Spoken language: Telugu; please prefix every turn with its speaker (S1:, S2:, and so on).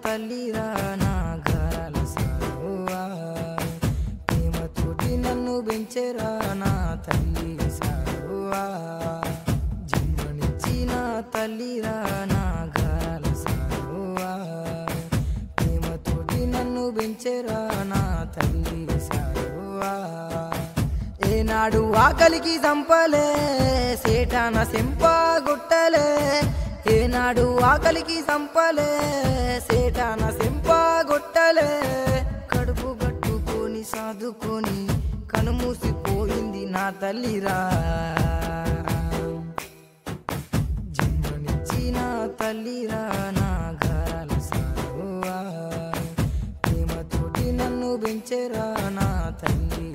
S1: తల్లిరా నా గారాల సారువా ప్రేమతోటి నన్ను పెంచెరా నా తల్లి సారువా జన్మనిచ్చిన తల్లిరా నా గారాల సారువా ప్రేమతోటి నన్ను పెంచెరా నా తల్లి సారువా ఏనాడు ఆకలికి చంపలే సేటాన సెంపగొట్టలే ఏనాడు ఆకలికి చంపలే సేటాన సెంపగొట్టలే కడుపు కట్టుకొని సాదుకొని కనుమూసిపోయింది నా తల్లిరా జన్మనిచ్చిన తల్లిరా నా గారాల సారువా ప్రేమతోటి నన్ను పెంచెరా నా తల్లి